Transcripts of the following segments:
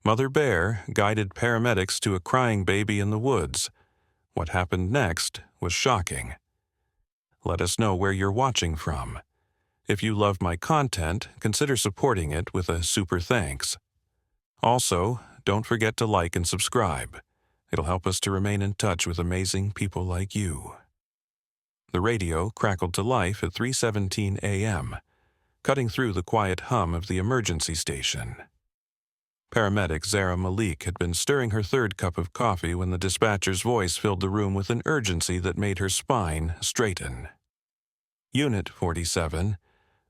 Mother Bear guided paramedics to a crying baby in the woods. What happened next was shocking. Let us know where you're watching from. If you love my content, consider supporting it with a super thanks. Also, don't forget to like and subscribe. It'll help us to remain in touch with amazing people like you. The radio crackled to life at 3:17 a.m., cutting through the quiet hum of the emergency station. Paramedic Zara Malik had been stirring her third cup of coffee when the dispatcher's voice filled the room with an urgency that made her spine straighten. Unit 47,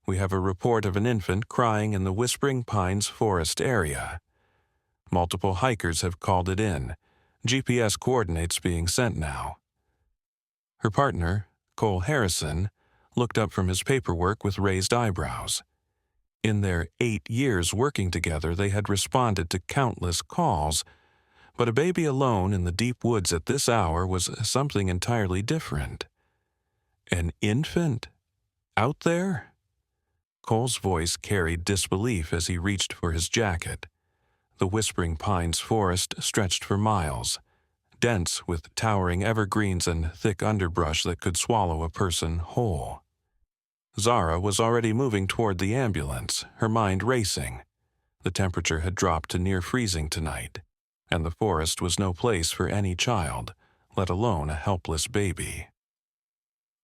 we have a report of an infant crying in the Whispering Pines Forest area. Multiple hikers have called it in, GPS coordinates being sent now. Her partner, Cole Harrison, looked up from his paperwork with raised eyebrows. In their 8 years working together, they had responded to countless calls, but a baby alone in the deep woods at this hour was something entirely different. An infant? Out there? Cole's voice carried disbelief as he reached for his jacket. The Whispering Pines forest stretched for miles, dense with towering evergreens and thick underbrush that could swallow a person whole. Zara was already moving toward the ambulance, her mind racing. The temperature had dropped to near freezing tonight, and the forest was no place for any child, let alone a helpless baby.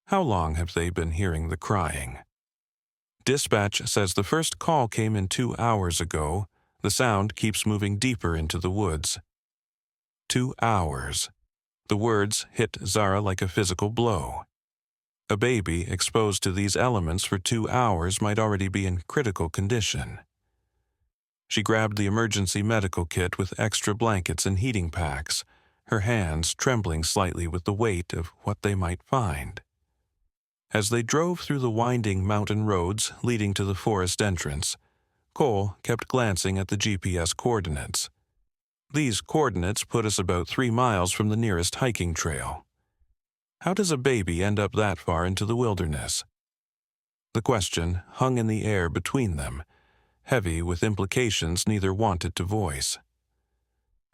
How long have they been hearing the crying? Dispatch says the first call came in 2 hours ago. The sound keeps moving deeper into the woods. 2 hours. The words hit Zara like a physical blow. A baby exposed to these elements for 2 hours might already be in critical condition. She grabbed the emergency medical kit with extra blankets and heating packs, her hands trembling slightly with the weight of what they might find. As they drove through the winding mountain roads leading to the forest entrance, Cole kept glancing at the GPS coordinates. These coordinates put us about 3 miles from the nearest hiking trail. How does a baby end up that far into the wilderness? The question hung in the air between them, heavy with implications neither wanted to voice.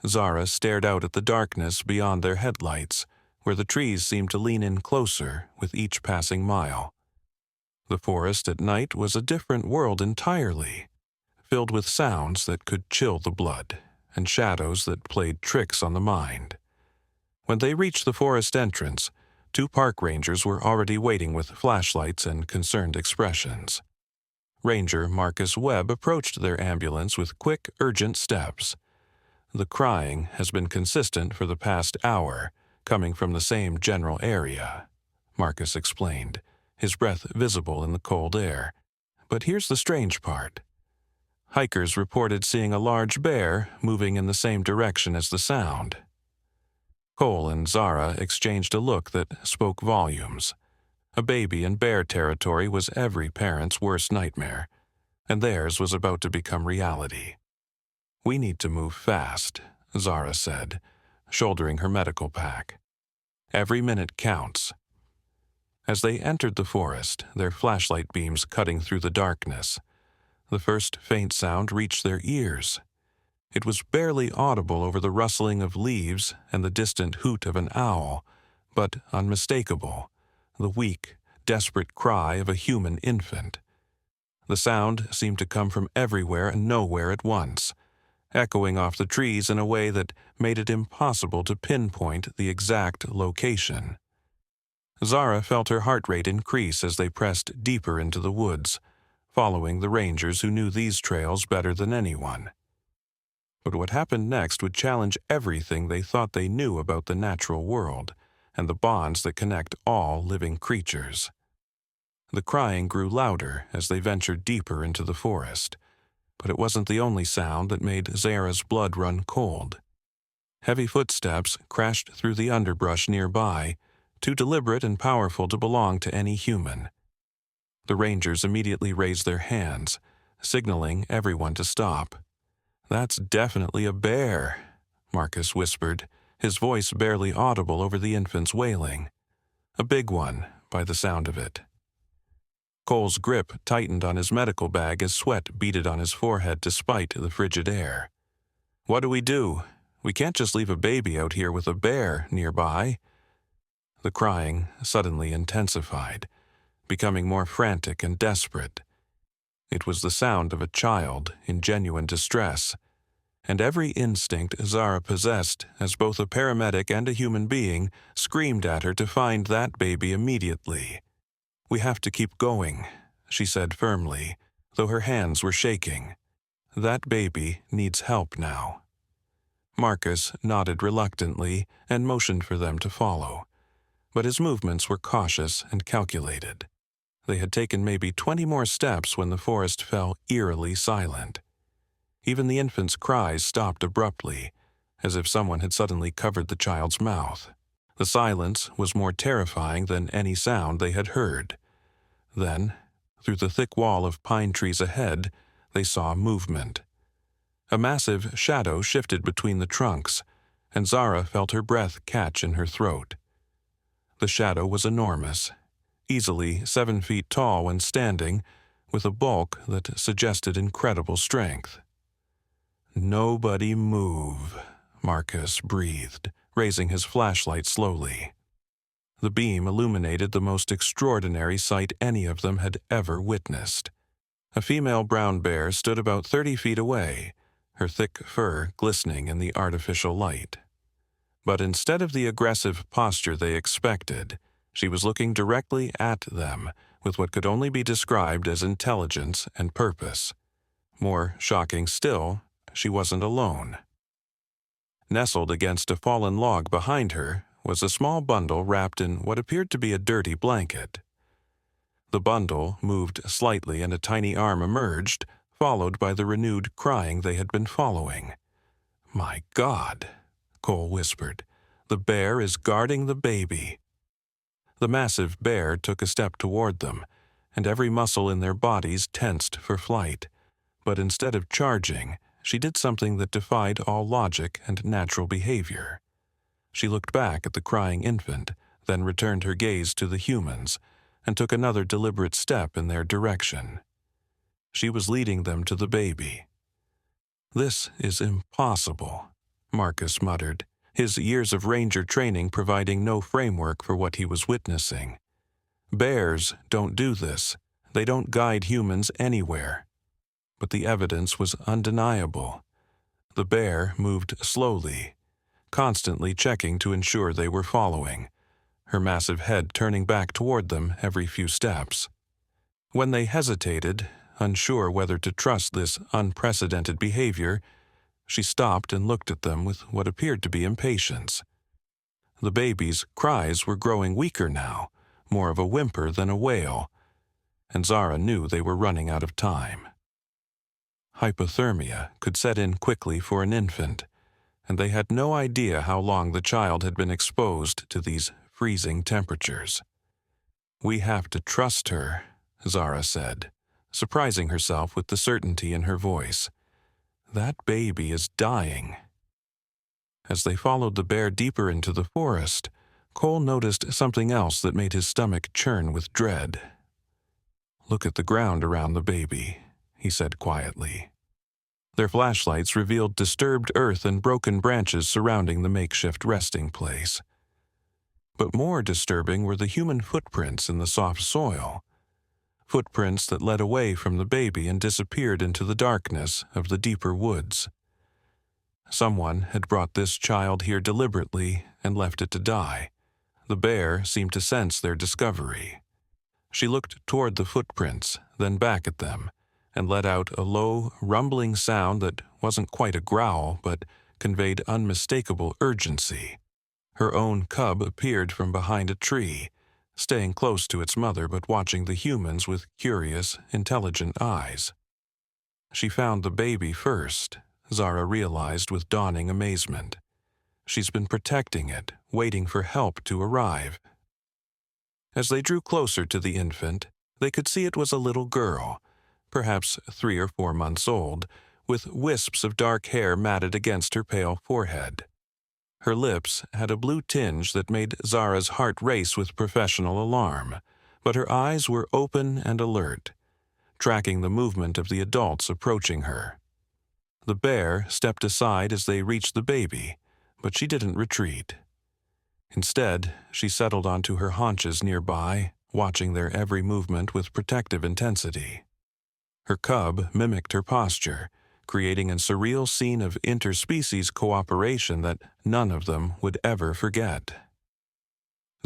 Zara stared out at the darkness beyond their headlights, where the trees seemed to lean in closer with each passing mile. The forest at night was a different world entirely, filled with sounds that could chill the blood and shadows that played tricks on the mind. When they reached the forest entrance, 2 park rangers were already waiting with flashlights and concerned expressions. Ranger Marcus Webb approached their ambulance with quick, urgent steps. The crying has been consistent for the past hour, coming from the same general area, Marcus explained, his breath visible in the cold air. But here's the strange part. Hikers reported seeing a large bear moving in the same direction as the sound. Cole and Zara exchanged a look that spoke volumes. A baby in bear territory was every parent's worst nightmare, and theirs was about to become reality. "We need to move fast," Zara said, shouldering her medical pack. "Every minute counts." As they entered the forest, their flashlight beams cutting through the darkness, the first faint sound reached their ears. It was barely audible over the rustling of leaves and the distant hoot of an owl, but unmistakable, the weak, desperate cry of a human infant. The sound seemed to come from everywhere and nowhere at once, echoing off the trees in a way that made it impossible to pinpoint the exact location. Zara felt her heart rate increase as they pressed deeper into the woods, following the rangers who knew these trails better than anyone. But what happened next would challenge everything they thought they knew about the natural world and the bonds that connect all living creatures. The crying grew louder as they ventured deeper into the forest, but it wasn't the only sound that made Zara's blood run cold. Heavy footsteps crashed through the underbrush nearby, too deliberate and powerful to belong to any human. The rangers immediately raised their hands, signaling everyone to stop. "That's definitely a bear," Marcus whispered, his voice barely audible over the infant's wailing. "A big one, by the sound of it." Cole's grip tightened on his medical bag as sweat beaded on his forehead despite the frigid air. "What do we do? We can't just leave a baby out here with a bear nearby." The crying suddenly intensified, becoming more frantic and desperate. It was the sound of a child in genuine distress, and every instinct Zara possessed as both a paramedic and a human being screamed at her to find that baby immediately. "We have to keep going," she said firmly, though her hands were shaking. "That baby needs help now." Marcus nodded reluctantly and motioned for them to follow, but his movements were cautious and calculated. They had taken maybe 20 more steps when the forest fell eerily silent. Even the infant's cries stopped abruptly, as if someone had suddenly covered the child's mouth. The silence was more terrifying than any sound they had heard. Then, through the thick wall of pine trees ahead, they saw movement. A massive shadow shifted between the trunks, and Zara felt her breath catch in her throat. The shadow was enormous, easily 7 feet tall when standing, with a bulk that suggested incredible strength. "Nobody move," Marcus breathed, raising his flashlight slowly. The beam illuminated the most extraordinary sight any of them had ever witnessed. A female brown bear stood about 30 feet away, her thick fur glistening in the artificial light. But instead of the aggressive posture they expected, she was looking directly at them with what could only be described as intelligence and purpose. More shocking still, she wasn't alone. Nestled against a fallen log behind her was a small bundle wrapped in what appeared to be a dirty blanket. The bundle moved slightly and a tiny arm emerged, followed by the renewed crying they had been following. "My God," Cole whispered. "The bear is guarding the baby." The massive bear took a step toward them, and every muscle in their bodies tensed for flight. But instead of charging, she did something that defied all logic and natural behavior. She looked back at the crying infant, then returned her gaze to the humans, and took another deliberate step in their direction. She was leading them to the baby. "This is impossible," Marcus muttered, his years of ranger training providing no framework for what he was witnessing. "Bears don't do this. They don't guide humans anywhere." But the evidence was undeniable. The bear moved slowly, constantly checking to ensure they were following, her massive head turning back toward them every few steps. When they hesitated, unsure whether to trust this unprecedented behavior, she stopped and looked at them with what appeared to be impatience. The baby's cries were growing weaker now, more of a whimper than a wail, and Zara knew they were running out of time. Hypothermia could set in quickly for an infant, and they had no idea how long the child had been exposed to these freezing temperatures. "We have to trust her," Zara said, surprising herself with the certainty in her voice. "That baby is dying." As they followed the bear deeper into the forest, Cole noticed something else that made his stomach churn with dread. "Look at the ground around the baby," he said quietly. Their flashlights revealed disturbed earth and broken branches surrounding the makeshift resting place. But more disturbing were the human footprints in the soft soil, footprints that led away from the baby and disappeared into the darkness of the deeper woods. Someone had brought this child here deliberately and left it to die. The bear seemed to sense their discovery. She looked toward the footprints, then back at them, and let out a low, rumbling sound that wasn't quite a growl, but conveyed unmistakable urgency. Her own cub appeared from behind a tree, staying close to its mother but watching the humans with curious, intelligent eyes. She found the baby first, Zara realized with dawning amazement. She's been protecting it, waiting for help to arrive. As they drew closer to the infant, they could see it was a little girl, perhaps 3 or 4 months old, with wisps of dark hair matted against her pale forehead. Her lips had a blue tinge that made Zara's heart race with professional alarm, but her eyes were open and alert, tracking the movement of the adults approaching her. The bear stepped aside as they reached the baby, but she didn't retreat. Instead, she settled onto her haunches nearby, watching their every movement with protective intensity. Her cub mimicked her posture, creating a surreal scene of interspecies cooperation that none of them would ever forget.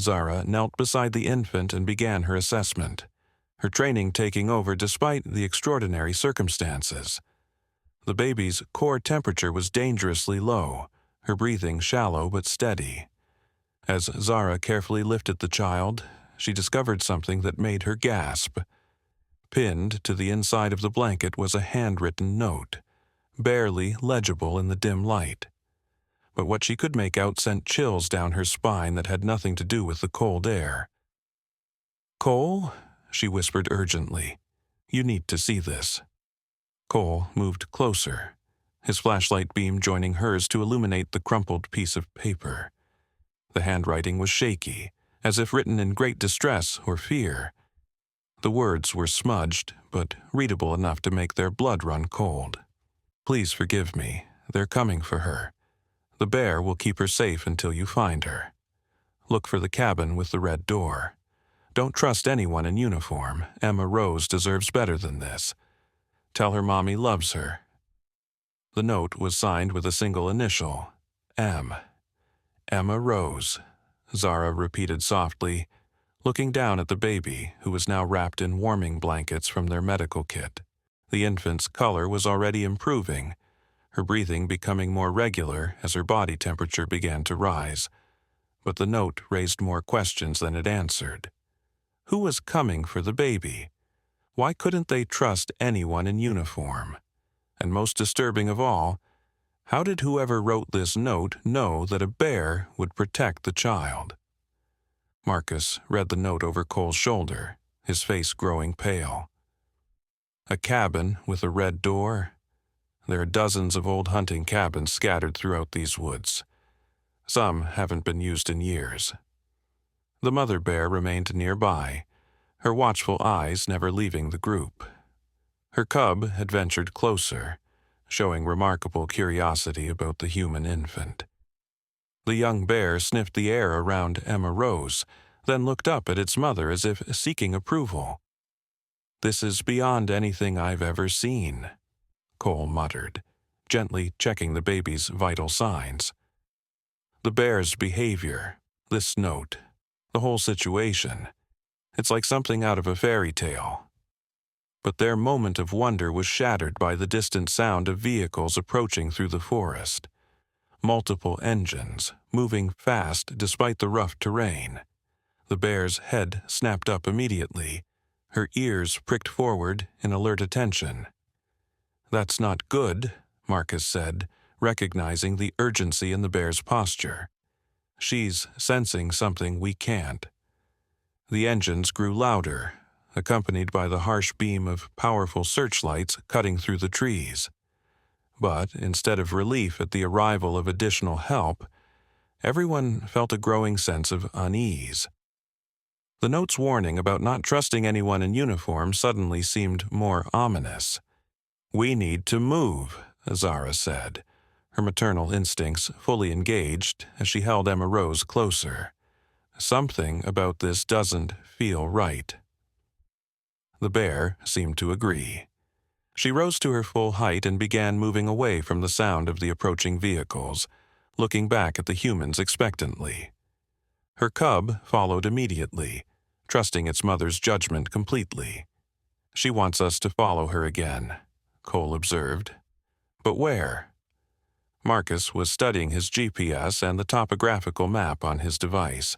Zara knelt beside the infant and began her assessment, her training taking over despite the extraordinary circumstances. The baby's core temperature was dangerously low, her breathing shallow but steady. As Zara carefully lifted the child, she discovered something that made her gasp. Pinned to the inside of the blanket was a handwritten note, barely legible in the dim light. But what she could make out sent chills down her spine that had nothing to do with the cold air. "Cole," she whispered urgently, "you need to see this." Cole moved closer, his flashlight beam joining hers to illuminate the crumpled piece of paper. The handwriting was shaky, as if written in great distress or fear. The words were smudged, but readable enough to make their blood run cold. "Please forgive me. They're coming for her. The bear will keep her safe until you find her. Look for the cabin with the red door. Don't trust anyone in uniform. Emma Rose deserves better than this. Tell her Mommy loves her." The note was signed with a single initial, M. "Emma Rose," Zara repeated softly, looking down at the baby, who was now wrapped in warming blankets from their medical kit. The infant's color was already improving, her breathing becoming more regular as her body temperature began to rise. But the note raised more questions than it answered. Who was coming for the baby? Why couldn't they trust anyone in uniform? And most disturbing of all, how did whoever wrote this note know that a bear would protect the child? Marcus read the note over Cole's shoulder, his face growing pale. A cabin with a red door? There are dozens of old hunting cabins scattered throughout these woods. Some haven't been used in years. The mother bear remained nearby, her watchful eyes never leaving the group. Her cub had ventured closer, showing remarkable curiosity about the human infant. The young bear sniffed the air around Emma Rose, then looked up at its mother as if seeking approval. "This is beyond anything I've ever seen," Cole muttered, gently checking the baby's vital signs. The bear's behavior, this note, the whole situation, it's like something out of a fairy tale. But their moment of wonder was shattered by the distant sound of vehicles approaching through the forest. Multiple engines, moving fast despite the rough terrain. The bear's head snapped up immediately, her ears pricked forward in alert attention. "That's not good," Marcus said, recognizing the urgency in the bear's posture. "She's sensing something we can't." The engines grew louder, accompanied by the harsh beam of powerful searchlights cutting through the trees. But instead of relief at the arrival of additional help, everyone felt a growing sense of unease. The note's warning about not trusting anyone in uniform suddenly seemed more ominous. "We need to move," Zara said, her maternal instincts fully engaged as she held Emma Rose closer. "Something about this doesn't feel right." The bear seemed to agree. She rose to her full height and began moving away from the sound of the approaching vehicles, looking back at the humans expectantly. Her cub followed immediately, trusting its mother's judgment completely. "She wants us to follow her again," Cole observed. "But where?" Marcus was studying his GPS and the topographical map on his device.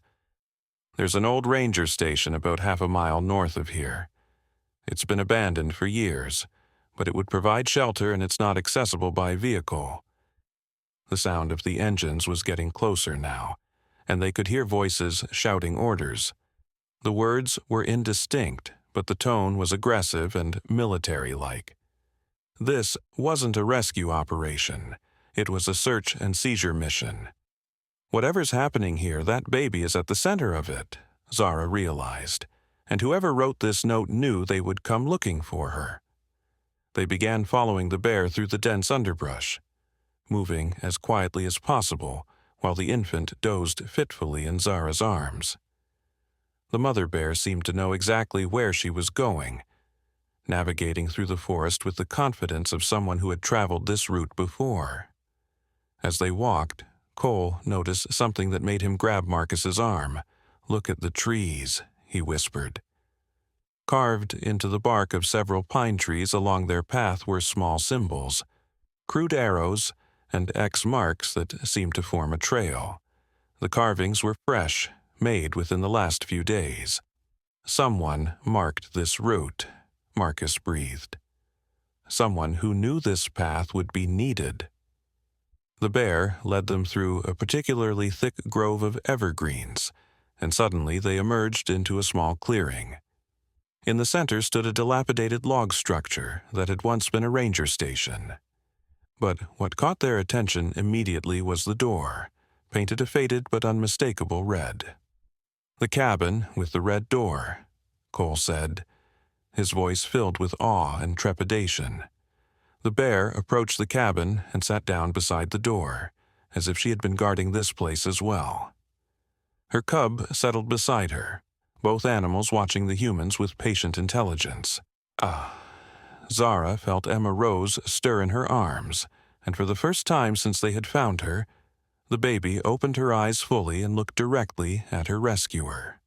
"There's an old ranger station about half a mile north of here. It's been abandoned for years, but it would provide shelter and it's not accessible by vehicle." The sound of the engines was getting closer now, and they could hear voices shouting orders. The words were indistinct, but the tone was aggressive and military-like. This wasn't a rescue operation. It was a search and seizure mission. Whatever's happening here, that baby is at the center of it, Zara realized, and whoever wrote this note knew they would come looking for her. They began following the bear through the dense underbrush, moving as quietly as possible while the infant dozed fitfully in Zara's arms. The mother bear seemed to know exactly where she was going, navigating through the forest with the confidence of someone who had traveled this route before. As they walked, Cole noticed something that made him grab Marcus's arm. "Look at the trees," he whispered. Carved into the bark of several pine trees along their path were small symbols, crude arrows, and X marks that seemed to form a trail. The carvings were fresh, made within the last few days. "Someone marked this route," Marcus breathed. "Someone who knew this path would be needed." The bear led them through a particularly thick grove of evergreens, and suddenly they emerged into a small clearing. In the center stood a dilapidated log structure that had once been a ranger station. But what caught their attention immediately was the door, painted a faded but unmistakable red. "The cabin with the red door," Cole said, his voice filled with awe and trepidation. The bear approached the cabin and sat down beside the door, as if she had been guarding this place as well. Her cub settled beside her, both animals watching the humans with patient intelligence. Zara felt Emma Rose stir in her arms, and for the first time since they had found her, the baby opened her eyes fully and looked directly at her rescuer.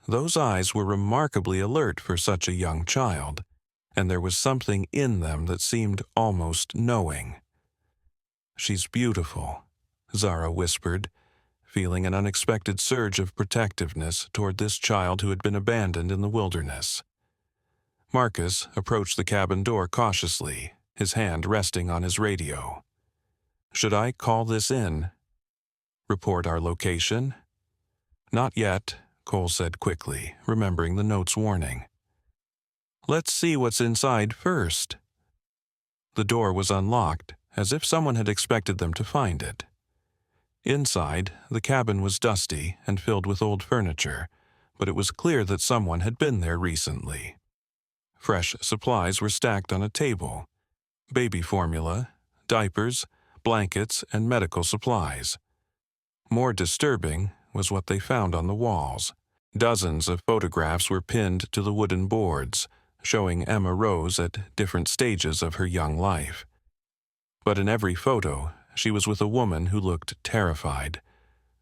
Those eyes were remarkably alert for such a young child, and there was something in them that seemed almost knowing. "She's beautiful," Zara whispered, feeling an unexpected surge of protectiveness toward this child who had been abandoned in the wilderness. Marcus approached the cabin door cautiously, his hand resting on his radio. "Should I call this in? Report our location?" "Not yet," Cole said quickly, remembering the note's warning. "Let's see what's inside first." The door was unlocked, as if someone had expected them to find it. Inside, the cabin was dusty and filled with old furniture, but it was clear that someone had been there recently. Fresh supplies were stacked on a table: baby formula, diapers, blankets, and medical supplies. More disturbing was what they found on the walls. Dozens of photographs were pinned to the wooden boards, showing Emma Rose at different stages of her young life. But in every photo, she was with a woman who looked terrified,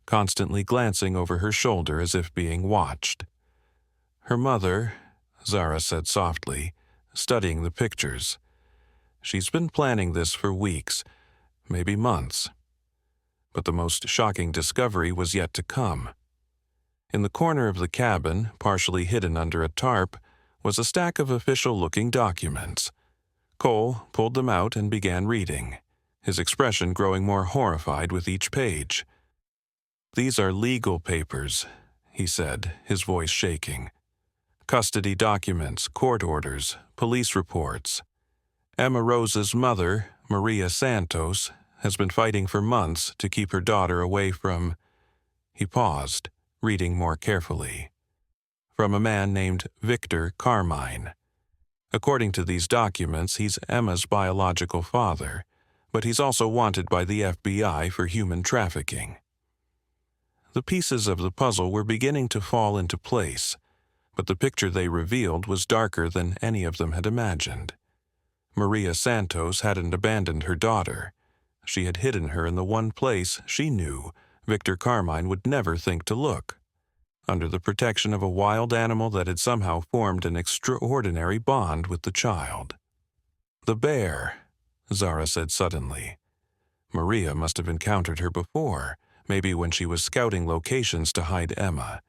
constantly glancing over her shoulder as if being watched. "Her mother," Zara said softly, studying the pictures. "She's been planning this for weeks, maybe months." But the most shocking discovery was yet to come. In the corner of the cabin, partially hidden under a tarp, was a stack of official-looking documents. Cole pulled them out and began reading, his expression growing more horrified with each page. "These are legal papers," he said, his voice shaking. "Custody documents, court orders, police reports. Emma Rose's mother, Maria Santos, has been fighting for months to keep her daughter away from—" He paused, reading more carefully. "From a man named Victor Carmine. According to these documents, he's Emma's biological father, but he's also wanted by the FBI for human trafficking." The pieces of the puzzle were beginning to fall into place, but the picture they revealed was darker than any of them had imagined. Maria Santos hadn't abandoned her daughter. She had hidden her in the one place she knew Victor Carmine would never think to look, under the protection of a wild animal that had somehow formed an extraordinary bond with the child. "The bear," Zara said suddenly. Maria must have encountered her before, maybe when she was scouting locations to hide Emma.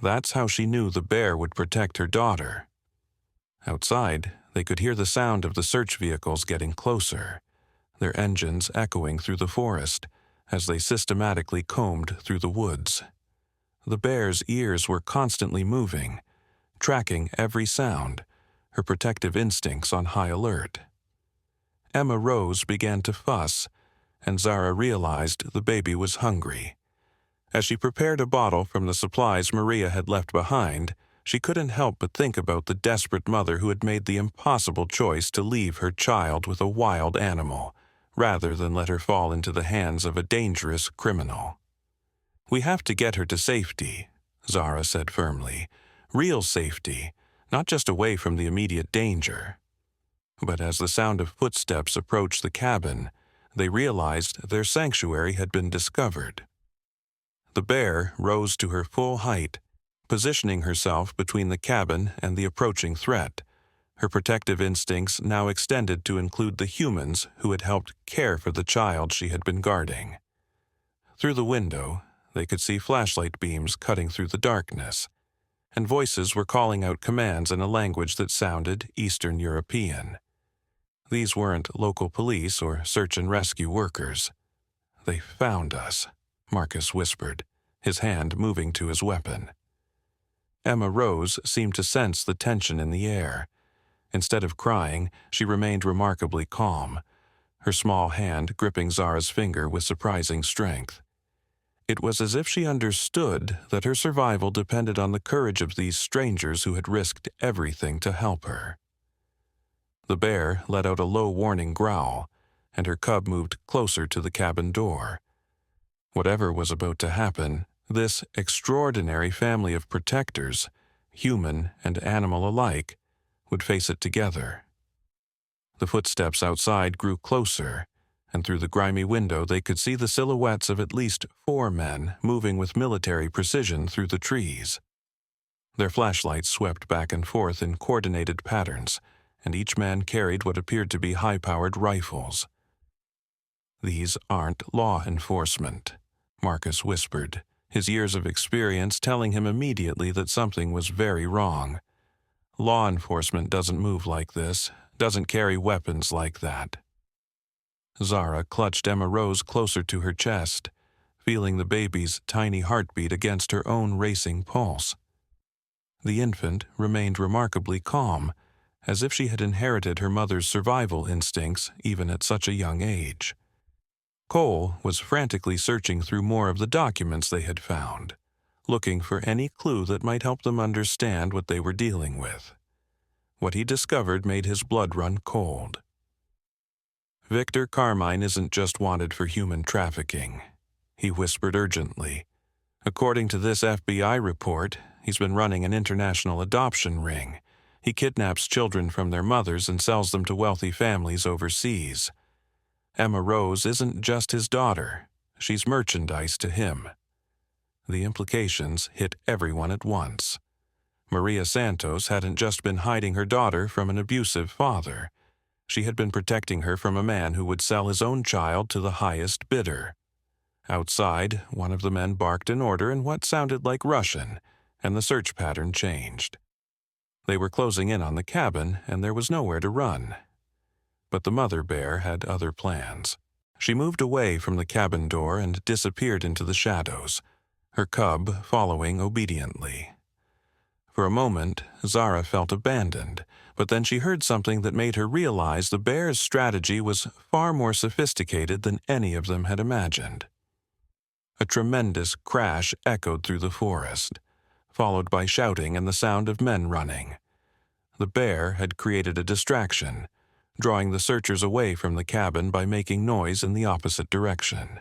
That's how she knew the bear would protect her daughter. Outside, they could hear the sound of the search vehicles getting closer, their engines echoing through the forest as they systematically combed through the woods. The bear's ears were constantly moving, tracking every sound, her protective instincts on high alert. Emma Rose began to fuss, and Zara realized the baby was hungry. As she prepared a bottle from the supplies Maria had left behind, She couldn't help but think about the desperate mother who had made the impossible choice to leave her child with a wild animal, rather than let her fall into the hands of a dangerous criminal. "We have to get her to safety," Zara said firmly. "Real safety, not just away from the immediate danger." But as the sound of footsteps approached the cabin, they realized their sanctuary had been discovered. The bear rose to her full height, positioning herself between the cabin and the approaching threat, her protective instincts now extended to include the humans who had helped care for the child she had been guarding. Through the window, they could see flashlight beams cutting through the darkness, and voices were calling out commands in a language that sounded Eastern European. These weren't local police or search and rescue workers. "They found us," Marcus whispered, his hand moving to his weapon. Emma Rose seemed to sense the tension in the air. Instead of crying, she remained remarkably calm, her small hand gripping Zara's finger with surprising strength. It was as if she understood that her survival depended on the courage of these strangers who had risked everything to help her. The bear let out a low warning growl, and her cub moved closer to the cabin door. Whatever was about to happen, this extraordinary family of protectors, human and animal alike, would face it together. The footsteps outside grew closer, and through the grimy window they could see the silhouettes of at least 4 men moving with military precision through the trees. Their flashlights swept back and forth in coordinated patterns, and each man carried what appeared to be high-powered rifles. "These aren't law enforcement," Marcus whispered, his years of experience telling him immediately that something was very wrong. "Law enforcement doesn't move like this, doesn't carry weapons like that." Zara clutched Emma Rose closer to her chest, feeling the baby's tiny heartbeat against her own racing pulse. The infant remained remarkably calm, as if she had inherited her mother's survival instincts even at such a young age. Cole was frantically searching through more of the documents they had found, looking for any clue that might help them understand what they were dealing with. What he discovered made his blood run cold. "Victor Carmine isn't just wanted for human trafficking," he whispered urgently. "According to this FBI report, he's been running an international adoption ring. He kidnaps children from their mothers and sells them to wealthy families overseas. Emma Rose isn't just his daughter. She's merchandise to him." The implications hit everyone at once. Maria Santos hadn't just been hiding her daughter from an abusive father. She had been protecting her from a man who would sell his own child to the highest bidder. Outside, one of the men barked an order in what sounded like Russian, and the search pattern changed. They were closing in on the cabin, and there was nowhere to run. But the mother bear had other plans. She moved away from the cabin door and disappeared into the shadows, her cub following obediently. For a moment, Zara felt abandoned, but then she heard something that made her realize the bear's strategy was far more sophisticated than any of them had imagined. A tremendous crash echoed through the forest, followed by shouting and the sound of men running. The bear had created a distraction, drawing the searchers away from the cabin by making noise in the opposite direction.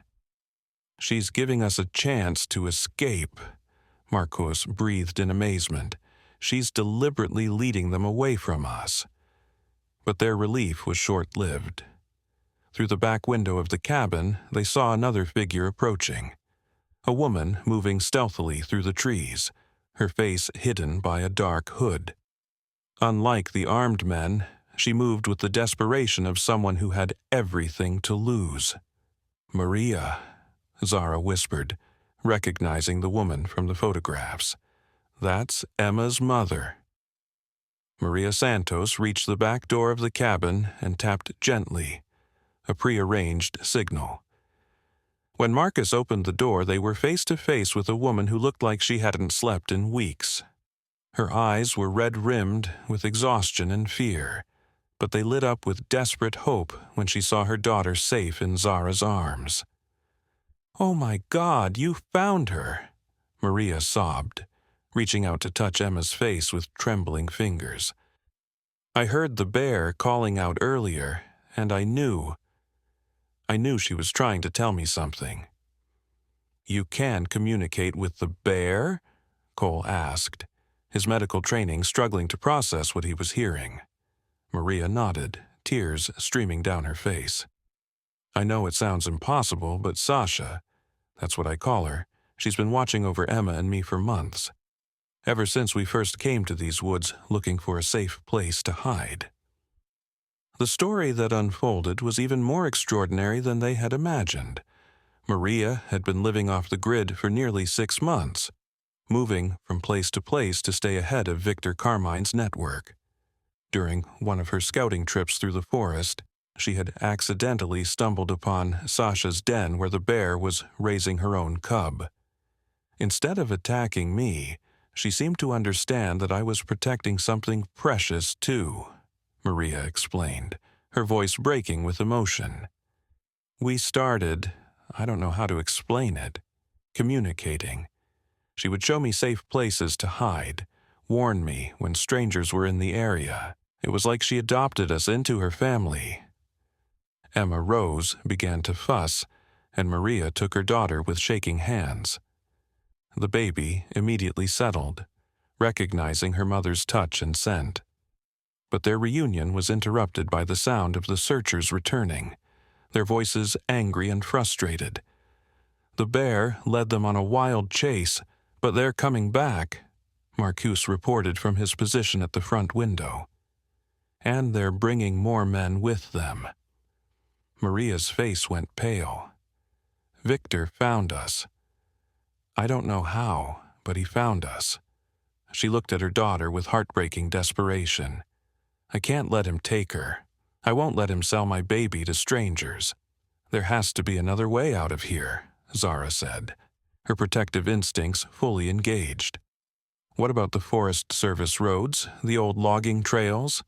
"She's giving us a chance to escape," Marcos breathed in amazement. "She's deliberately leading them away from us." But their relief was short-lived. Through the back window of the cabin, they saw another figure approaching. A woman moving stealthily through the trees, her face hidden by a dark hood. Unlike the armed men, she moved with the desperation of someone who had everything to lose. "Maria," Zara whispered, recognizing the woman from the photographs. "That's Emma's mother." Maria Santos reached the back door of the cabin and tapped gently, a prearranged signal. When Marcus opened the door, they were face to face with a woman who looked like she hadn't slept in weeks. Her eyes were red-rimmed with exhaustion and fear, but they lit up with desperate hope when she saw her daughter safe in Zara's arms. "Oh my God, you found her," Maria sobbed, reaching out to touch Emma's face with trembling fingers. I heard the bear calling out earlier, and I knew she was trying to tell me something. "You can communicate with the bear?" Cole asked, his medical training struggling to process what he was hearing. Maria nodded, tears streaming down her face. "I know it sounds impossible, but Sasha, that's what I call her, she's been watching over Emma and me for months. Ever since we first came to these woods looking for a safe place to hide." The story that unfolded was even more extraordinary than they had imagined. Maria had been living off the grid for nearly 6 months, moving from place to place to stay ahead of Victor Carmine's network. During one of her scouting trips through the forest, she had accidentally stumbled upon Sasha's den where the bear was raising her own cub. Instead of attacking me, she seemed to understand that I was protecting something precious too, Maria explained, her voice breaking with emotion. "We started, I don't know how to explain it, communicating. She would show me safe places to hide, warn me when strangers were in the area. It was like she adopted us into her family." Emma rose, began to fuss, and Maria took her daughter with shaking hands. The baby immediately settled, recognizing her mother's touch and scent. But their reunion was interrupted by the sound of the searchers returning, their voices angry and frustrated. "The bear led them on a wild chase, but they're coming back," Marcus reported from his position at the front window. "And they're bringing more men with them." Maria's face went pale. "Victor found us. I don't know how, but he found us." She looked at her daughter with heartbreaking desperation. "I can't let him take her. I won't let him sell my baby to strangers. There has to be another way out of here," Zara said, her protective instincts fully engaged. "What about the Forest Service roads, the old logging trails?"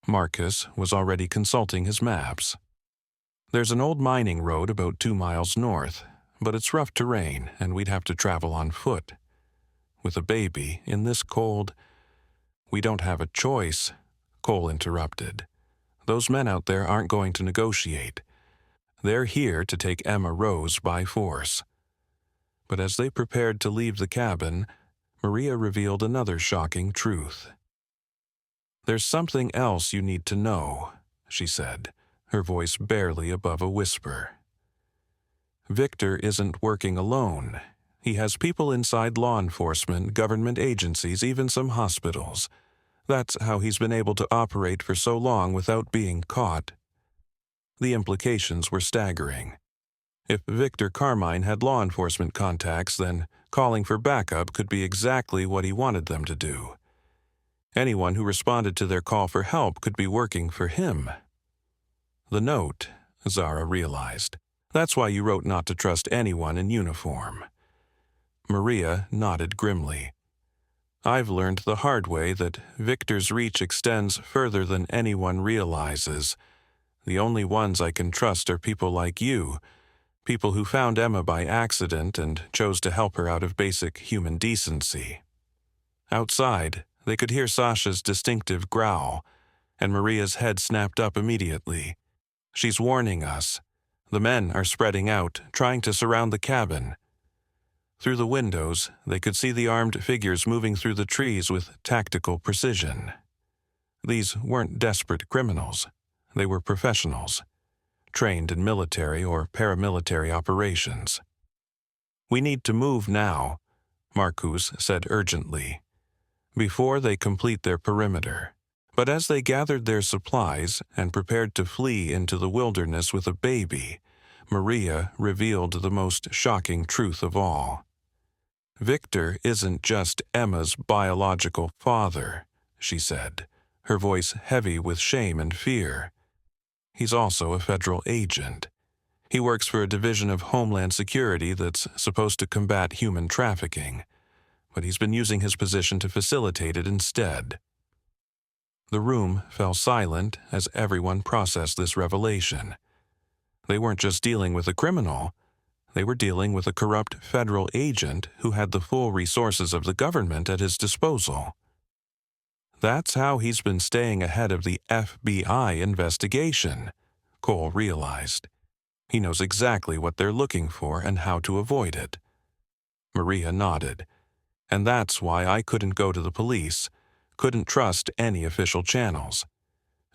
Marcus was already consulting his maps. "There's an old mining road about 2 miles north, but it's rough terrain and we'd have to travel on foot. With a baby, in this cold—" "We don't have a choice," Cole interrupted. "Those men out there aren't going to negotiate. They're here to take Emma Rose by force." But as they prepared to leave the cabin, Maria revealed another shocking truth. "There's something else you need to know," she said, her voice barely above a whisper. "Victor isn't working alone. He has people inside law enforcement, government agencies, even some hospitals. That's how he's been able to operate for so long without being caught." The implications were staggering. If Victor Carmine had law enforcement contacts, then calling for backup could be exactly what he wanted them to do. Anyone who responded to their call for help could be working for him. "The note," Zara realized. "That's why you wrote not to trust anyone in uniform." Maria nodded grimly. "I've learned the hard way that Victor's reach extends further than anyone realizes. The only ones I can trust are people like you, people who found Emma by accident and chose to help her out of basic human decency." Outside, they could hear Sasha's distinctive growl, and Maria's head snapped up immediately. "She's warning us. The men are spreading out, trying to surround the cabin." Through the windows, they could see the armed figures moving through the trees with tactical precision. These weren't desperate criminals. They were professionals, trained in military or paramilitary operations. "We need to move now," Marcus said urgently, "before they complete their perimeter." But as they gathered their supplies and prepared to flee into the wilderness with a baby, Maria revealed the most shocking truth of all. "Victor isn't just Emma's biological father," she said, her voice heavy with shame and fear. "He's also a federal agent. He works for a division of Homeland Security that's supposed to combat human trafficking, but he's been using his position to facilitate it instead." The room fell silent as everyone processed this revelation. They weren't just dealing with a criminal. They were dealing with a corrupt federal agent who had the full resources of the government at his disposal. That's how he's been staying ahead of the FBI investigation, Cole realized. He knows exactly what they're looking for and how to avoid it. Maria nodded. And that's why I couldn't go to the police, couldn't trust any official channels.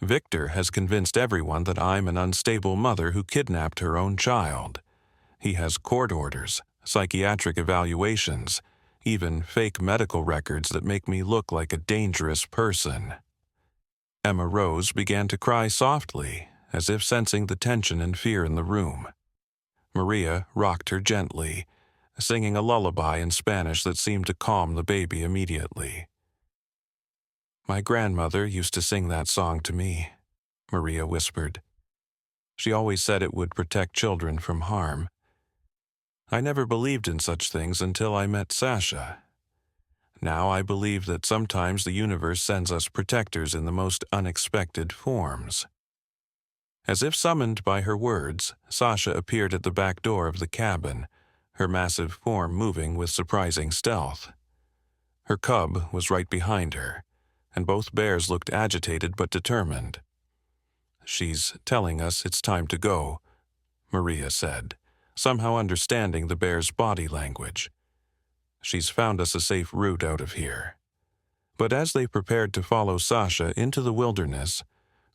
Victor has convinced everyone that I'm an unstable mother who kidnapped her own child. He has court orders, psychiatric evaluations, even fake medical records that make me look like a dangerous person. Emma Rose began to cry softly, as if sensing the tension and fear in the room. Maria rocked her gently, singing a lullaby in Spanish that seemed to calm the baby immediately. "My grandmother used to sing that song to me," Maria whispered. "She always said it would protect children from harm. I never believed in such things until I met Sasha. Now I believe that sometimes the universe sends us protectors in the most unexpected forms." As if summoned by her words, Sasha appeared at the back door of the cabin, her massive form moving with surprising stealth. Her cub was right behind her, and both bears looked agitated but determined. "She's telling us it's time to go," Maria said, somehow understanding the bear's body language. "She's found us a safe route out of here." But as they prepared to follow Sasha into the wilderness,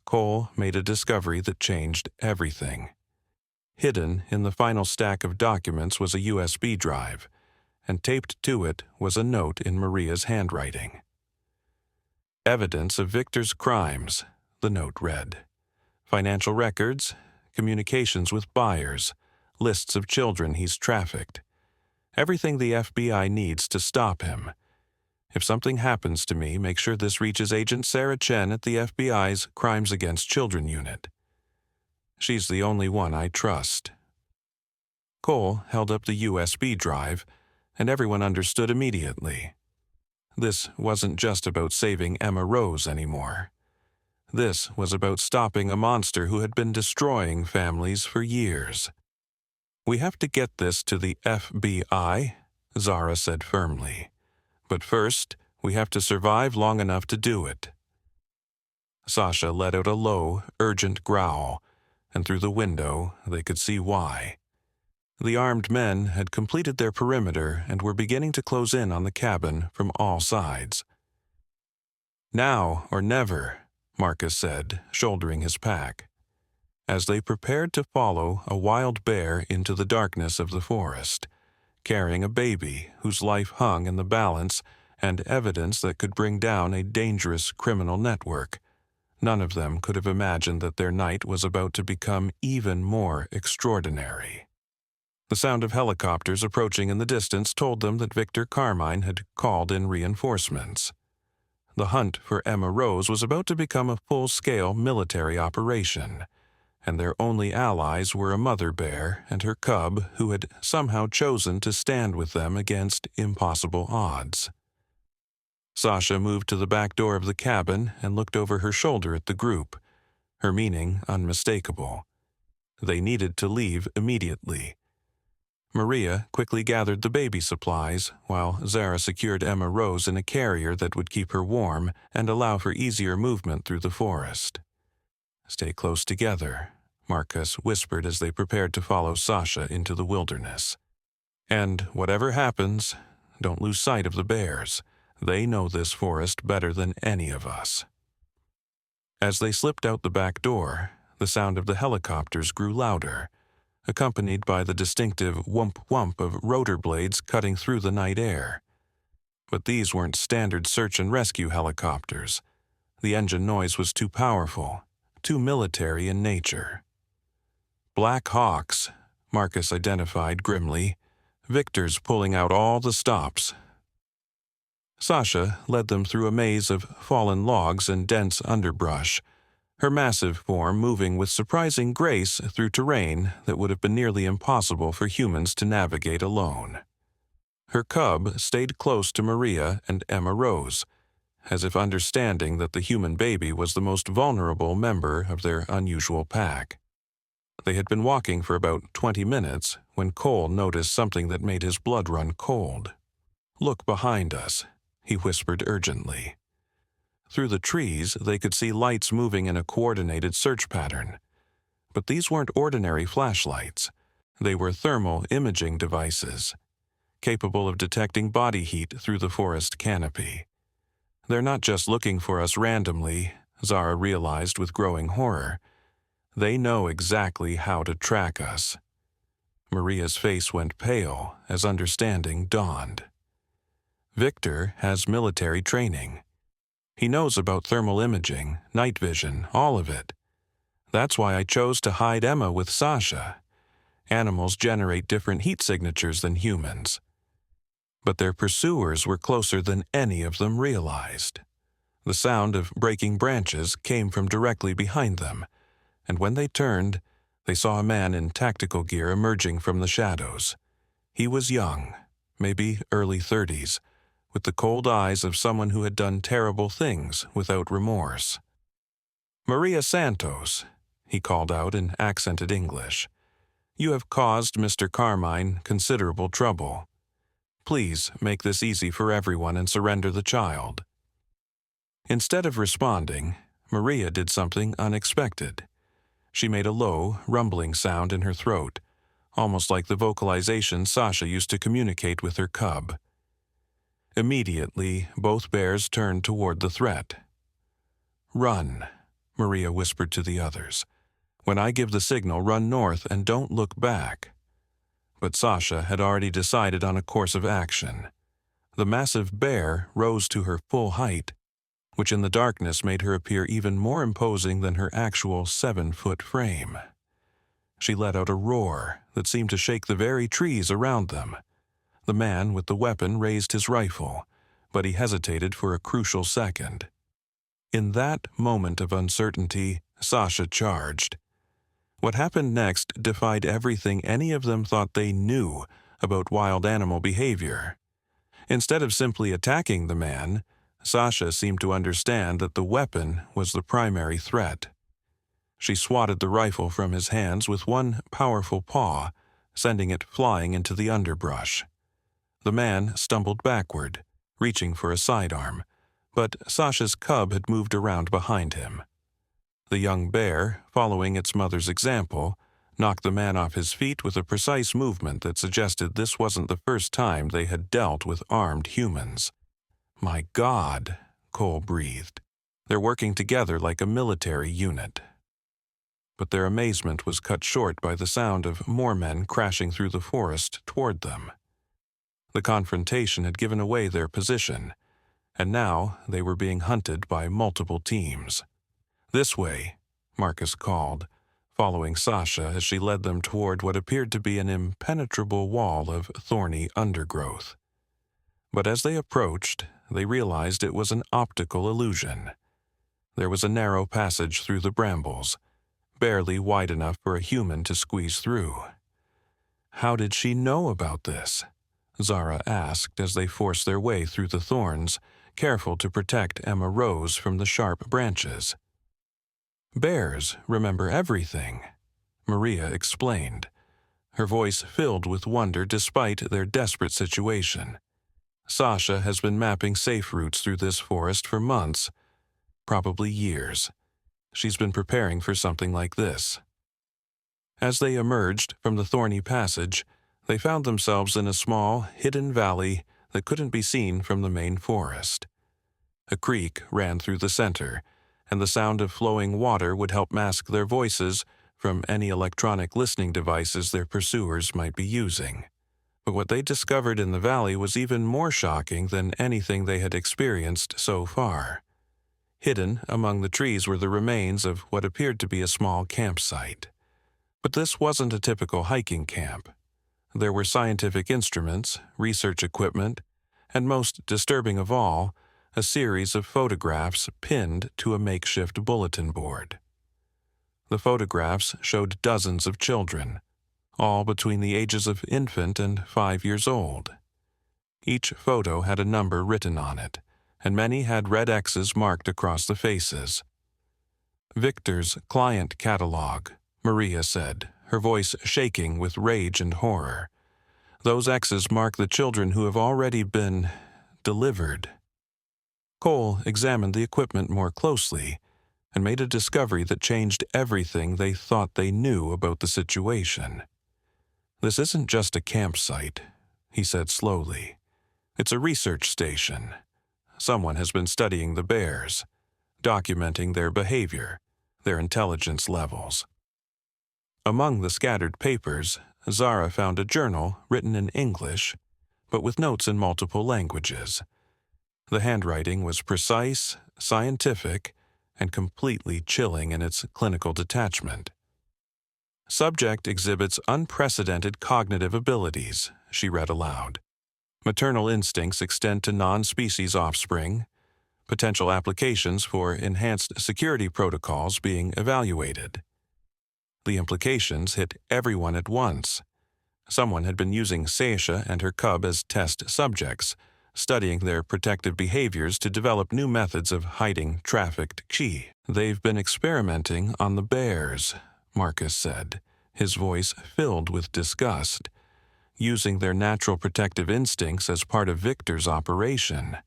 Cole made a discovery that changed everything. Hidden in the final stack of documents was a USB drive, and taped to it was a note in Maria's handwriting. "Evidence of Victor's crimes," the note read. "Financial records, communications with buyers, lists of children he's trafficked. Everything the FBI needs to stop him. If something happens to me, make sure this reaches Agent Sarah Chen at the FBI's Crimes Against Children unit. She's the only one I trust." Cole held up the USB drive, and everyone understood immediately. This wasn't just about saving Emma Rose anymore. This was about stopping a monster who had been destroying families for years. "We have to get this to the FBI," Zara said firmly. "But first, we have to survive long enough to do it." Sasha let out a low, urgent growl, and through the window they could see why. The armed men had completed their perimeter and were beginning to close in on the cabin from all sides. "Now or never," Marcus said, shouldering his pack. As they prepared to follow a wild bear into the darkness of the forest, carrying a baby whose life hung in the balance and evidence that could bring down a dangerous criminal network, none of them could have imagined that their night was about to become even more extraordinary. The sound of helicopters approaching in the distance told them that Victor Carmine had called in reinforcements. The hunt for Emma Rose was about to become a full-scale military operation, and their only allies were a mother bear and her cub who had somehow chosen to stand with them against impossible odds. Sasha moved to the back door of the cabin and looked over her shoulder at the group, her meaning unmistakable. They needed to leave immediately. Maria quickly gathered the baby supplies, while Zara secured Emma Rose in a carrier that would keep her warm and allow for easier movement through the forest. "Stay close together," Marcus whispered as they prepared to follow Sasha into the wilderness. "And whatever happens, don't lose sight of the bears. They know this forest better than any of us." As they slipped out the back door, the sound of the helicopters grew louder, accompanied by the distinctive whump-whump of rotor blades cutting through the night air. But these weren't standard search and rescue helicopters. The engine noise was too powerful, too military in nature. "Black Hawks," Marcus identified grimly. "Victor's pulling out all the stops." Sasha led them through a maze of fallen logs and dense underbrush, her massive form moving with surprising grace through terrain that would have been nearly impossible for humans to navigate alone. Her cub stayed close to Maria and Emma Rose, as if understanding that the human baby was the most vulnerable member of their unusual pack. They had been walking for about 20 minutes when Cole noticed something that made his blood run cold. "Look behind us," he whispered urgently. Through the trees, they could see lights moving in a coordinated search pattern. But these weren't ordinary flashlights. They were thermal imaging devices, capable of detecting body heat through the forest canopy. "They're not just looking for us randomly," Zara realized with growing horror. "They know exactly how to track us." Maria's face went pale as understanding dawned. "Victor has military training. He knows about thermal imaging, night vision, all of it. That's why I chose to hide Emma with Sasha. Animals generate different heat signatures than humans." But their pursuers were closer than any of them realized. The sound of breaking branches came from directly behind them, and when they turned, they saw a man in tactical gear emerging from the shadows. He was young, maybe early 30s, with the cold eyes of someone who had done terrible things without remorse. "Maria Santos," he called out in accented English. "You have caused Mr. Carmine considerable trouble. Please make this easy for everyone and surrender the child." Instead of responding, Maria did something unexpected. She made a low, rumbling sound in her throat, almost like the vocalization Sasha used to communicate with her cub. Immediately, both bears turned toward the threat. "Run," Maria whispered to the others. "When I give the signal, run north and don't look back." But Sasha had already decided on a course of action. The massive bear rose to her full height, which in the darkness made her appear even more imposing than her actual 7-foot frame. She let out a roar that seemed to shake the very trees around them. The man with the weapon raised his rifle, but he hesitated for a crucial second. In that moment of uncertainty, Sasha charged. What happened next defied everything any of them thought they knew about wild animal behavior. Instead of simply attacking the man, Sasha seemed to understand that the weapon was the primary threat. She swatted the rifle from his hands with one powerful paw, sending it flying into the underbrush. The man stumbled backward, reaching for a sidearm, but Sasha's cub had moved around behind him. The young bear, following its mother's example, knocked the man off his feet with a precise movement that suggested this wasn't the first time they had dealt with armed humans. "My God," Cole breathed. "They're working together like a military unit." But their amazement was cut short by the sound of more men crashing through the forest toward them. The confrontation had given away their position, and now they were being hunted by multiple teams. "This way," Marcus called, following Sasha as she led them toward what appeared to be an impenetrable wall of thorny undergrowth. But as they approached, they realized it was an optical illusion. There was a narrow passage through the brambles, barely wide enough for a human to squeeze through. "How did she know about this?" Zara asked as they forced their way through the thorns, careful to protect Emma Rose from the sharp branches. "Bears remember everything," Maria explained, her voice filled with wonder despite their desperate situation. "Sasha has been mapping safe routes through this forest for months, probably years. She's been preparing for something like this." As they emerged from the thorny passage, they found themselves in a small, hidden valley that couldn't be seen from the main forest. A creek ran through the center, and the sound of flowing water would help mask their voices from any electronic listening devices their pursuers might be using. But what they discovered in the valley was even more shocking than anything they had experienced so far. Hidden among the trees were the remains of what appeared to be a small campsite. But this wasn't a typical hiking camp. There were scientific instruments, research equipment, and most disturbing of all, a series of photographs pinned to a makeshift bulletin board. The photographs showed dozens of children, all between the ages of infant and 5 years old. Each photo had a number written on it, and many had red X's marked across the faces. "Victor's client catalog," Maria said, her voice shaking with rage and horror. "Those X's mark the children who have already been delivered." Cole examined the equipment more closely and made a discovery that changed everything they thought they knew about the situation. "This isn't just a campsite," he said slowly. "It's a research station. Someone has been studying the bears, documenting their behavior, their intelligence levels." Among the scattered papers, Zara found a journal written in English, but with notes in multiple languages. The handwriting was precise, scientific, and completely chilling in its clinical detachment. "Subject exhibits unprecedented cognitive abilities," she read aloud. "Maternal instincts extend to non-species offspring. Potential applications for enhanced security protocols being evaluated." The implications hit everyone at once. Someone had been using Seisha and her cub as test subjects, studying their protective behaviors to develop new methods of hiding trafficked Qi. "They've been experimenting on the bears," Marcus said, his voice filled with disgust, "using their natural protective instincts as part of Victor's operation."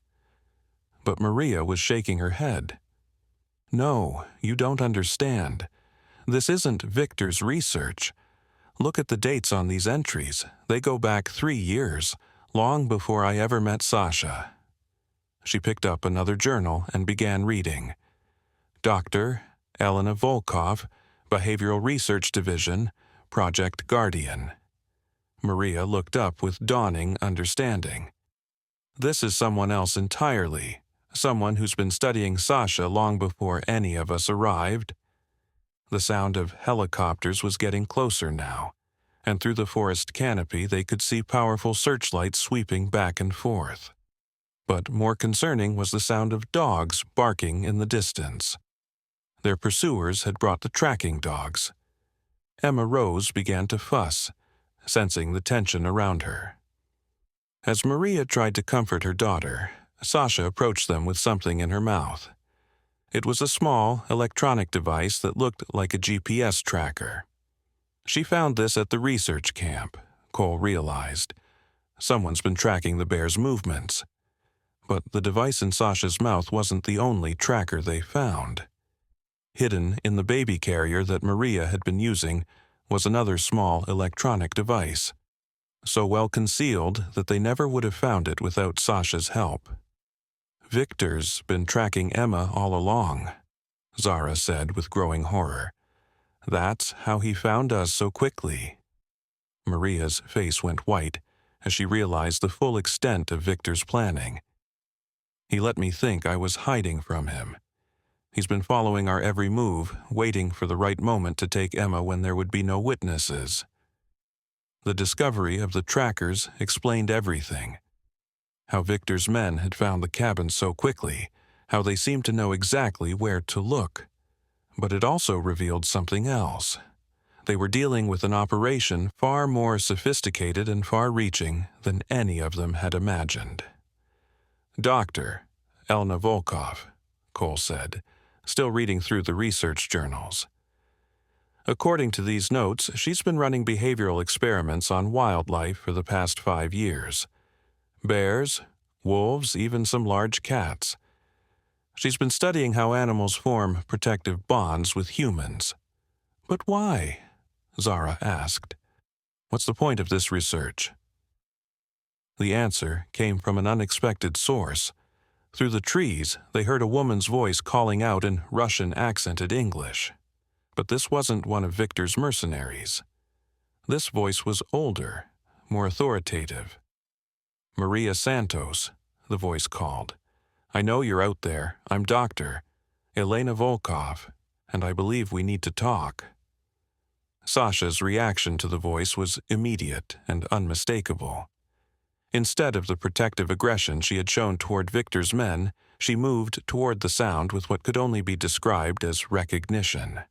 But Maria was shaking her head. "No, you don't understand. This isn't Victor's research. Look at the dates on these entries. They go back 3 years, long before I ever met Sasha." She picked up another journal and began reading. "Dr. Elena Volkov, Behavioral Research Division, Project Guardian." Maria looked up with dawning understanding. "This is someone else entirely, someone who's been studying Sasha long before any of us arrived." The sound of helicopters was getting closer now, and through the forest canopy they could see powerful searchlights sweeping back and forth. But more concerning was the sound of dogs barking in the distance. Their pursuers had brought the tracking dogs. Emma Rose began to fuss, sensing the tension around her. As Maria tried to comfort her daughter, Sasha approached them with something in her mouth. It was a small, electronic device that looked like a GPS tracker. She found this at the research camp, Cole realized. Someone's been tracking the bear's movements. But the device in Sasha's mouth wasn't the only tracker they found. Hidden in the baby carrier that Maria had been using was another small electronic device, so well concealed that they never would have found it without Sasha's help. "Victor's been tracking Emma all along," Zara said with growing horror. "That's how he found us so quickly." Maria's face went white as she realized the full extent of Victor's planning. "He let me think I was hiding from him. He's been following our every move, waiting for the right moment to take Emma when there would be no witnesses." The discovery of the trackers explained everything. How Victor's men had found the cabin so quickly, how they seemed to know exactly where to look. But it also revealed something else. They were dealing with an operation far more sophisticated and far-reaching than any of them had imagined. "Dr. Elena Volkov," Cole said, still reading through the research journals. "According to these notes, she's been running behavioral experiments on wildlife for the past 5 years. Bears, wolves, even some large cats. She's been studying how animals form protective bonds with humans." "But why?" Zara asked. "What's the point of this research?" The answer came from an unexpected source. Through the trees, they heard a woman's voice calling out in Russian-accented English. But this wasn't one of Victor's mercenaries. This voice was older, more authoritative. "Maria Santos," the voice called. "I know you're out there. I'm Dr. Elena Volkov, and I believe we need to talk." Sasha's reaction to the voice was immediate and unmistakable. Instead of the protective aggression she had shown toward Victor's men, she moved toward the sound with what could only be described as recognition.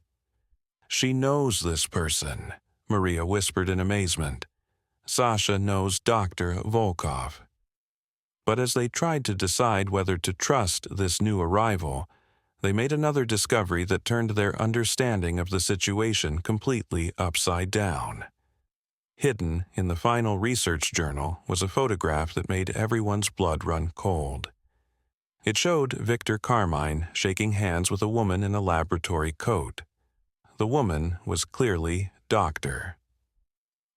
"She knows this person," Maria whispered in amazement. "Sasha knows Dr. Volkov." But as they tried to decide whether to trust this new arrival, They made another discovery that turned their understanding of the situation completely upside down. Hidden in the final research journal was a photograph that made everyone's blood run cold. It showed Victor Carmine shaking hands with a woman in a laboratory coat. The woman was clearly Dr.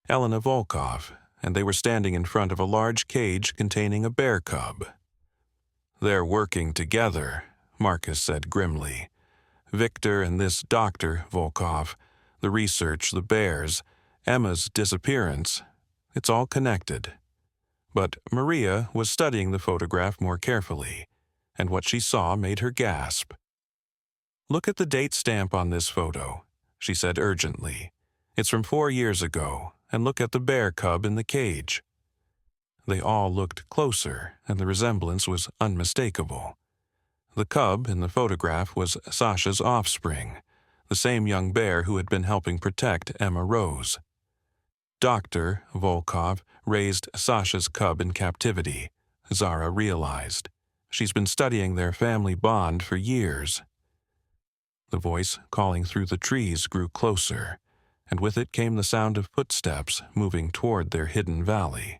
Elena Volkov, and they were standing in front of a large cage containing a bear cub. "They're working together," Marcus said grimly. "Victor and this Dr. Volkov, the research, the bears, Emma's disappearance, it's all connected." But Maria was studying the photograph more carefully, and what she saw made her gasp. "Look at the date stamp on this photo," she said urgently. "It's from 4 years ago, and look at the bear cub in the cage." They all looked closer, and the resemblance was unmistakable. The cub in the photograph was Sasha's offspring, the same young bear who had been helping protect Emma Rose. Dr. Volkov raised Sasha's cub in captivity, Zara realized. She's been studying their family bond for years. The voice calling through the trees grew closer, and with it came the sound of footsteps moving toward their hidden valley.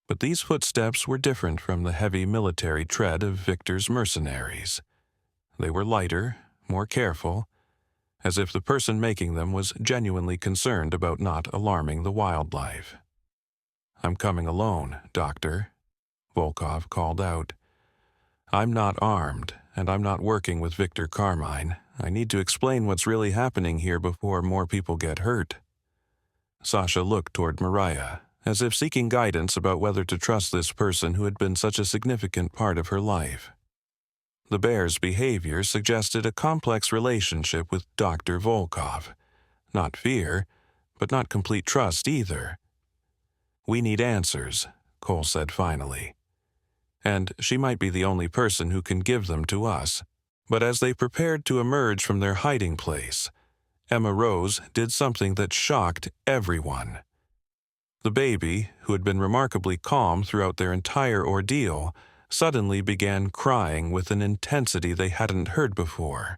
But these footsteps were different from the heavy military tread of Victor's mercenaries. They were lighter, more careful, as if the person making them was genuinely concerned about not alarming the wildlife. "I'm coming alone, Doctor," Volkov called out. "I'm not armed, and I'm not working with Victor Carmine. I need to explain what's really happening here before more people get hurt." Sasha looked toward Mariah, as if seeking guidance about whether to trust this person who had been such a significant part of her life. The bear's behavior suggested a complex relationship with Dr. Volkov. Not fear, but not complete trust either. "We need answers," Cole said finally. "And she might be the only person who can give them to us." But as they prepared to emerge from their hiding place, Emma Rose did something that shocked everyone. The baby, who had been remarkably calm throughout their entire ordeal, suddenly began crying with an intensity they hadn't heard before.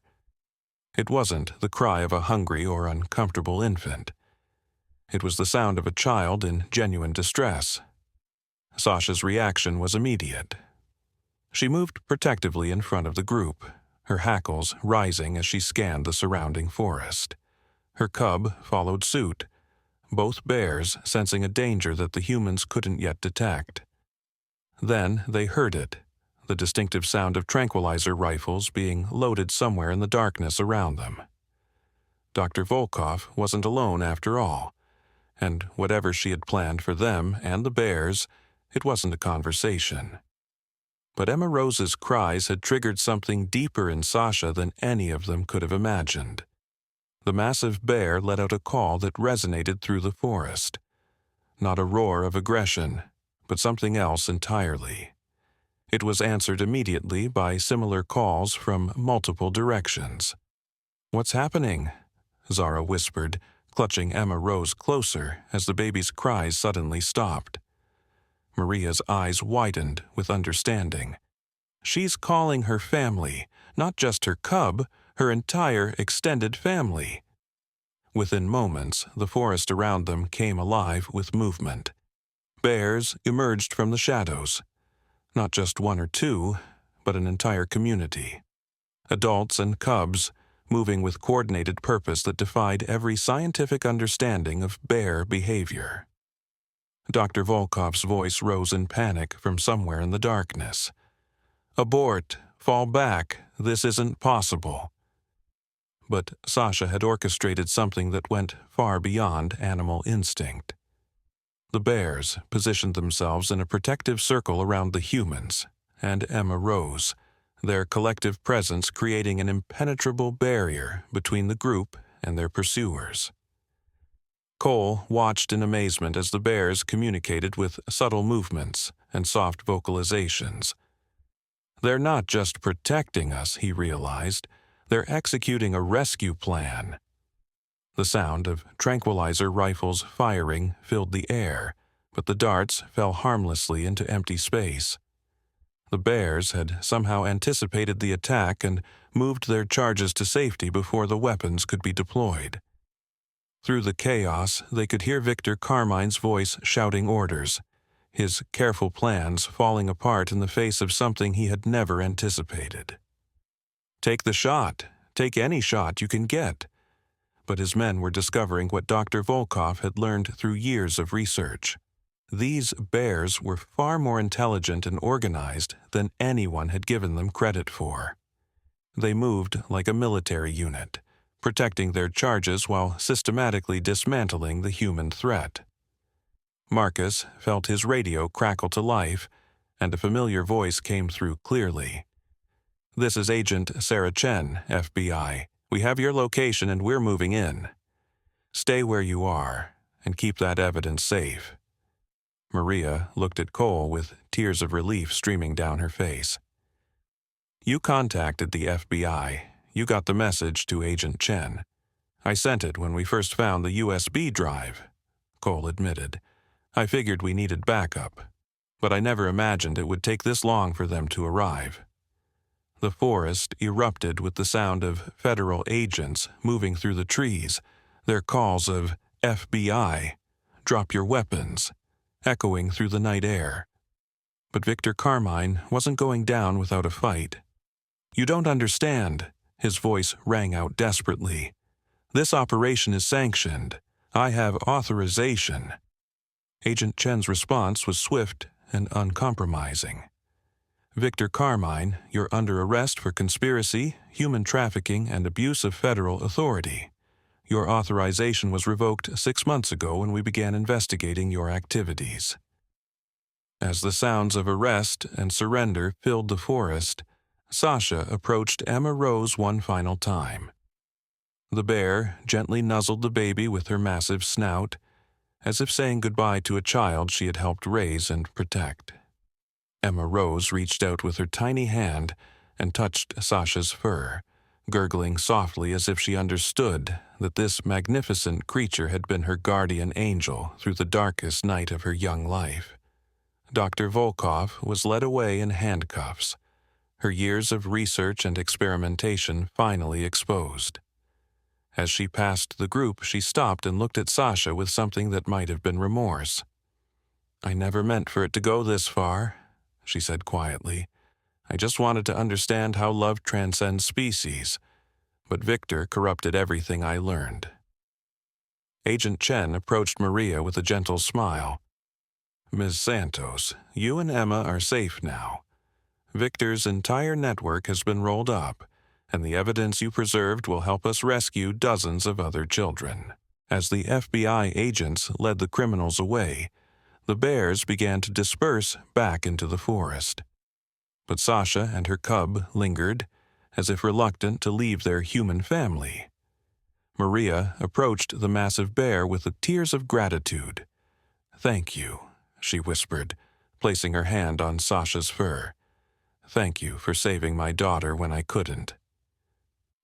It wasn't the cry of a hungry or uncomfortable infant. It was the sound of a child in genuine distress. Sasha's reaction was immediate. She moved protectively in front of the group, her hackles rising as she scanned the surrounding forest. Her cub followed suit, both bears sensing a danger that the humans couldn't yet detect. Then they heard it, the distinctive sound of tranquilizer rifles being loaded somewhere in the darkness around them. Dr. Volkov wasn't alone after all, and whatever she had planned for them and the bears, it wasn't a conversation. But Emma Rose's cries had triggered something deeper in Sasha than any of them could have imagined. The massive bear let out a call that resonated through the forest. Not a roar of aggression, but something else entirely. It was answered immediately by similar calls from multiple directions. "What's happening?" Zara whispered, clutching Emma Rose closer as the baby's cries suddenly stopped. Maria's eyes widened with understanding. "She's calling her family, not just her cub, her entire extended family." Within moments, the forest around them came alive with movement. Bears emerged from the shadows. Not just one or two, but an entire community. Adults and cubs, moving with coordinated purpose that defied every scientific understanding of bear behavior. Dr. Volkov's voice rose in panic from somewhere in the darkness. "Abort! Fall back! This isn't possible!" But Sasha had orchestrated something that went far beyond animal instinct. The bears positioned themselves in a protective circle around the humans and Emma Rose, their collective presence creating an impenetrable barrier between the group and their pursuers. Cole watched in amazement as the bears communicated with subtle movements and soft vocalizations. "They're not just protecting us," he realized. "They're executing a rescue plan." The sound of tranquilizer rifles firing filled the air, but the darts fell harmlessly into empty space. The bears had somehow anticipated the attack and moved their charges to safety before the weapons could be deployed. Through the chaos, they could hear Victor Carmine's voice shouting orders, his careful plans falling apart in the face of something he had never anticipated. Take the shot. Take any shot you can get. But his men were discovering what Dr. Volkov had learned through years of research. These bears were far more intelligent and organized than anyone had given them credit for. They moved like a military unit, protecting their charges while systematically dismantling the human threat. Marcus felt his radio crackle to life, and a familiar voice came through clearly. "This is Agent Sarah Chen, FBI. We have your location and we're moving in. Stay where you are and keep that evidence safe." Maria looked at Cole with tears of relief streaming down her face. "You contacted the FBI. You got the message to Agent Chen. I sent it when we first found the USB drive," Cole admitted. "I figured we needed backup, but I never imagined it would take this long for them to arrive." The forest erupted with the sound of federal agents moving through the trees, their calls of "FBI, drop your weapons," echoing through the night air. But Victor Carmine wasn't going down without a fight. "You don't understand," his voice rang out desperately. "This operation is sanctioned. I have authorization." Agent Chen's response was swift and uncompromising. "Victor Carmine, you're under arrest for conspiracy, human trafficking, and abuse of federal authority. Your authorization was revoked 6 months ago when we began investigating your activities." As the sounds of arrest and surrender filled the forest, Sasha approached Emma Rose one final time. The bear gently nuzzled the baby with her massive snout, as if saying goodbye to a child she had helped raise and protect. Emma Rose reached out with her tiny hand and touched Sasha's fur, gurgling softly as if she understood that this magnificent creature had been her guardian angel through the darkest night of her young life. Dr. Volkov was led away in handcuffs, her years of research and experimentation finally exposed. As she passed the group, she stopped and looked at Sasha with something that might have been remorse. "I never meant for it to go this far," she said quietly. "I just wanted to understand how love transcends species, but Victor corrupted everything I learned." Agent Chen approached Maria with a gentle smile. "Ms. Santos, you and Emma are safe now. Victor's entire network has been rolled up, and the evidence you preserved will help us rescue dozens of other children." As the FBI agents led the criminals away, the bears began to disperse back into the forest. But Sasha and her cub lingered, as if reluctant to leave their human family. Maria approached the massive bear with the tears of gratitude. "Thank you," she whispered, placing her hand on Sasha's fur. "Thank you for saving my daughter when I couldn't."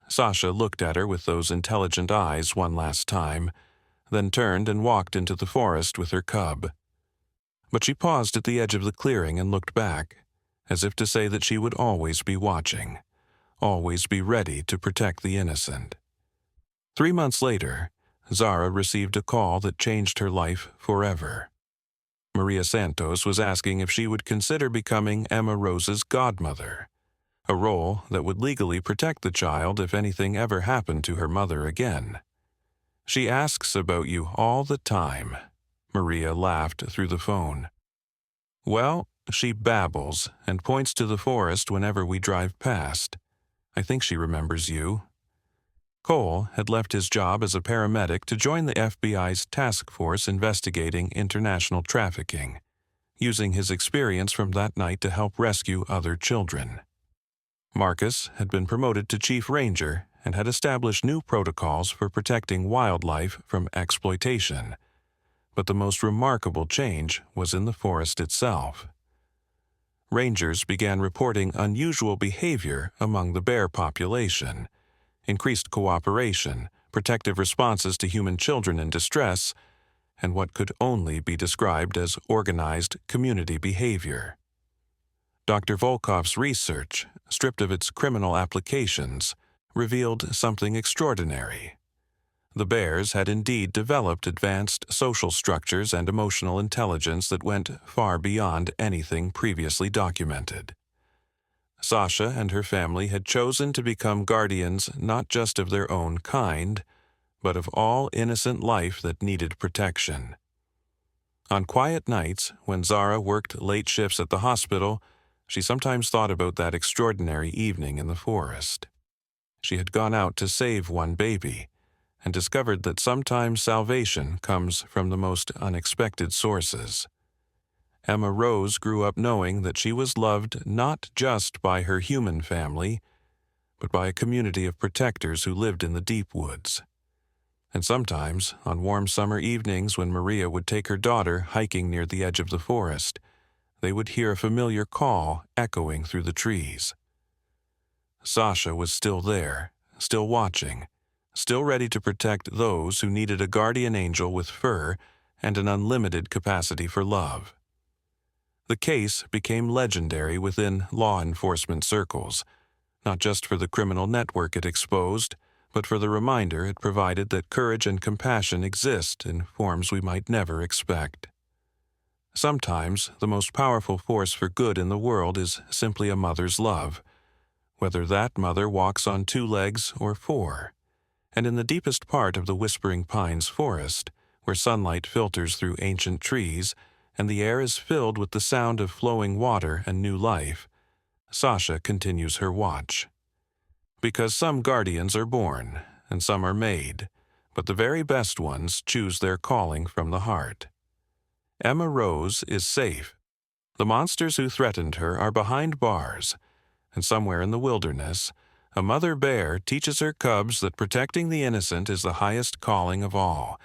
Sasha looked at her with those intelligent eyes one last time, then turned and walked into the forest with her cub. But she paused at the edge of the clearing and looked back, as if to say that she would always be watching, always be ready to protect the innocent. 3 months later, Zara received a call that changed her life forever. Maria Santos was asking if she would consider becoming Emma Rose's godmother, a role that would legally protect the child if anything ever happened to her mother again. "She asks about you all the time," Maria laughed through the phone. "Well, she babbles and points to the forest whenever we drive past. I think she remembers you." Cole had left his job as a paramedic to join the FBI's task force investigating international trafficking, using his experience from that night to help rescue other children. Marcus had been promoted to chief ranger and had established new protocols for protecting wildlife from exploitation. But the most remarkable change was in the forest itself. Rangers began reporting unusual behavior among the bear population, increased cooperation, protective responses to human children in distress, and what could only be described as organized community behavior. Dr. Volkov's research, stripped of its criminal applications, revealed something extraordinary. The bears had indeed developed advanced social structures and emotional intelligence that went far beyond anything previously documented. Sasha and her family had chosen to become guardians not just of their own kind, but of all innocent life that needed protection. On quiet nights, when Zara worked late shifts at the hospital, she sometimes thought about that extraordinary evening in the forest. She had gone out to save one baby, and discovered that sometimes salvation comes from the most unexpected sources. Emma Rose grew up knowing that she was loved not just by her human family, but by a community of protectors who lived in the deep woods. And sometimes, on warm summer evenings when Maria would take her daughter hiking near the edge of the forest, they would hear a familiar call echoing through the trees. Sasha was still there, still watching, still ready to protect those who needed a guardian angel with fur and an unlimited capacity for love. The case became legendary within law enforcement circles, not just for the criminal network it exposed, but for the reminder it provided that courage and compassion exist in forms we might never expect. Sometimes the most powerful force for good in the world is simply a mother's love, whether that mother walks on 2 legs or 4. And in the deepest part of the Whispering Pines forest, where sunlight filters through ancient trees and the air is filled with the sound of flowing water and new life, Sasha continues her watch. Because some guardians are born, and some are made, but the very best ones choose their calling from the heart. Emma Rose is safe. The monsters who threatened her are behind bars, and somewhere in the wilderness, a mother bear teaches her cubs that protecting the innocent is the highest calling of all,